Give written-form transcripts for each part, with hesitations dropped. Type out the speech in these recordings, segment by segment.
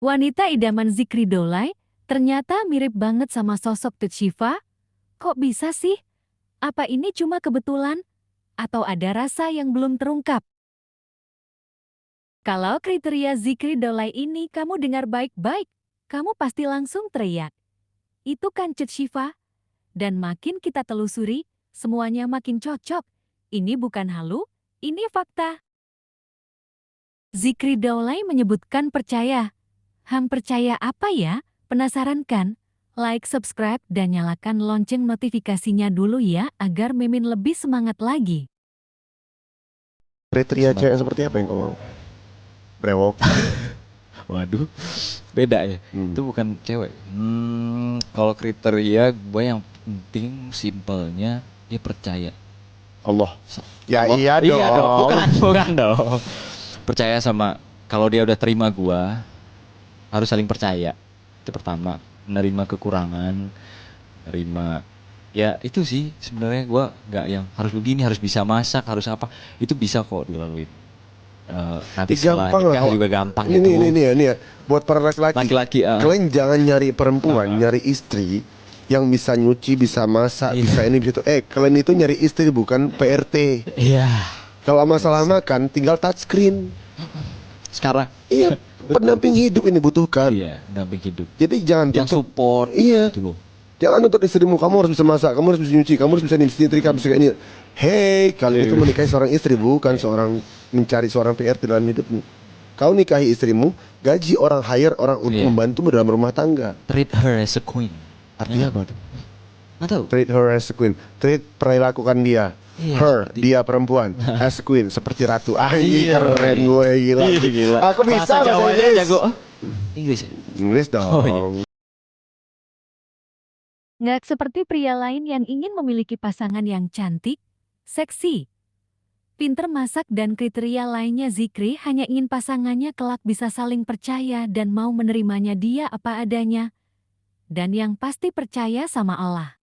Wanita idaman Zikri Dolai ternyata mirip banget sama sosok Tut Syifa. Kok bisa sih? Apa ini cuma kebetulan? Atau ada rasa yang belum terungkap? Kalau kriteria Zikri Dolai ini kamu dengar baik-baik, kamu pasti langsung teriak. Itu kan Tut Syifa. Dan makin kita telusuri, semuanya makin cocok. Ini bukan halu, ini fakta. Zikri Dolai menyebutkan percaya. Percaya apa ya? Penasaran kan? Like, subscribe, dan nyalakan lonceng notifikasinya dulu ya agar Mimin lebih semangat lagi. Kriteria cewek seperti apa yang kau mau? Brewok. Waduh, beda ya. Itu bukan cewek. Kalau kriteria gue yang penting simpelnya dia percaya. Allah. Ya Allah, iya dong. Iya dong. Bukan dong. Percaya sama kalau dia udah terima gue, harus saling percaya. Itu pertama. Menerima kekurangan, menerima ya itu sih sebenarnya gue nggak yang harus begini, harus bisa masak, harus apa. Itu bisa kok dilalui. Nanti setelah Gampang lah. nikah juga gampang Ini ya. Buat para laki-laki, laki-laki. kalian jangan nyari perempuan, nyari istri yang bisa nyuci, bisa masak, Iya. bisa ini, bisa itu. Kalian itu nyari istri bukan PRT. Iya. Kalau masalah makan, tinggal touchscreen. Sekarang. Iya, pendamping hidup ini butuhkan. Iya, pendamping hidup. Jadi jangan Yang tuntut. support. Iya. Gitu loh. Jangan nuntut istrimu, kamu harus bisa masak, kamu harus bisa nyuci, kamu harus bisa nyetrika, bisa kayak ini. Hei, kalian itu menikahi seorang istri, bukan seorang mencari seorang PRT dalam hidupmu. Kau nikahi istrimu, gaji orang hire orang untuk membantumu dalam rumah tangga. Treat her as a queen. Artinya apa? Nggak tahu. Treat her as a queen. Treat, perlakukan dia. Iya, Her, seperti- dia perempuan. As a queen, seperti ratu. Iya. Keren gue, gila. Gila. Aku bisa bahasa Jawanya Inggris. jago. Inggris ya? Inggris dong. Oh, iya. Nggak seperti pria lain yang ingin memiliki pasangan yang cantik, seksi, pinter masak dan kriteria lainnya. Zikri hanya ingin pasangannya kelak bisa saling percaya dan mau menerimanya dia apa adanya. Dan yang pasti percaya sama Allah.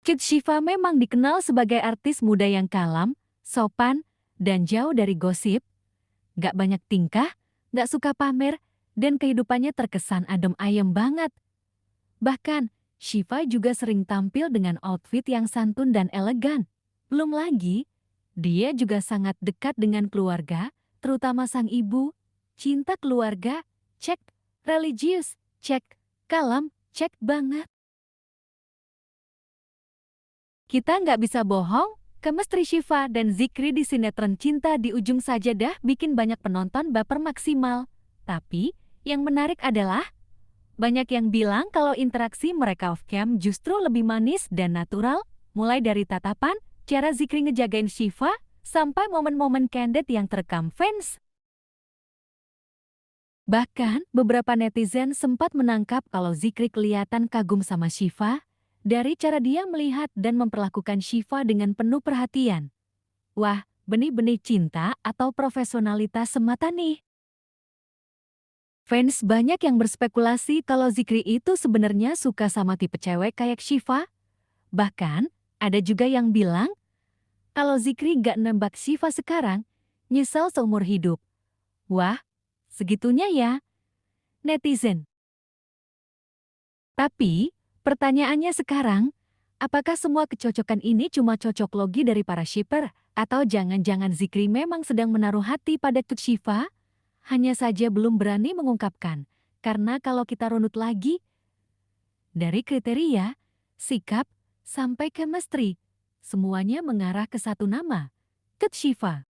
Tut Syifa memang dikenal sebagai artis muda yang kalem, sopan, dan jauh dari gosip. Gak banyak tingkah, gak suka pamer, dan kehidupannya terkesan adem ayem banget. Bahkan, Syifa juga sering tampil dengan outfit yang santun dan elegan. Belum lagi, dia juga sangat dekat dengan keluarga, terutama sang ibu. Cinta keluarga, cek. Religius, cek. Kalem, cek banget. Kita nggak bisa bohong, chemistry Syifa dan Zikri di sinetron Cinta di Ujung Sajadah bikin banyak penonton baper maksimal. Tapi, yang menarik adalah banyak yang bilang kalau interaksi mereka off-cam justru lebih manis dan natural, mulai dari tatapan, cara Zikri ngejagain Syifa, sampai momen-momen candid yang terekam fans. Bahkan, beberapa netizen sempat menangkap kalau Zikri kelihatan kagum sama Syifa, dari cara dia melihat dan memperlakukan Syifa dengan penuh perhatian. Wah, benih-benih cinta atau profesionalitas semata nih. Fans banyak yang berspekulasi kalau Zikri itu sebenarnya suka sama tipe cewek kayak Syifa. Bahkan, ada juga yang bilang, kalau Zikri gak nembak Syifa sekarang, nyesel seumur hidup. Wah, segitunya ya, netizen. Tapi, pertanyaannya sekarang, apakah semua kecocokan ini cuma cocok logi dari para shipper? Atau jangan-jangan Zikri memang sedang menaruh hati pada Tut Syifa? Hanya saja belum berani mengungkapkan, karena kalau kita runut lagi, dari kriteria, sikap, sampai chemistry, semuanya mengarah ke satu nama, Tut Syifa.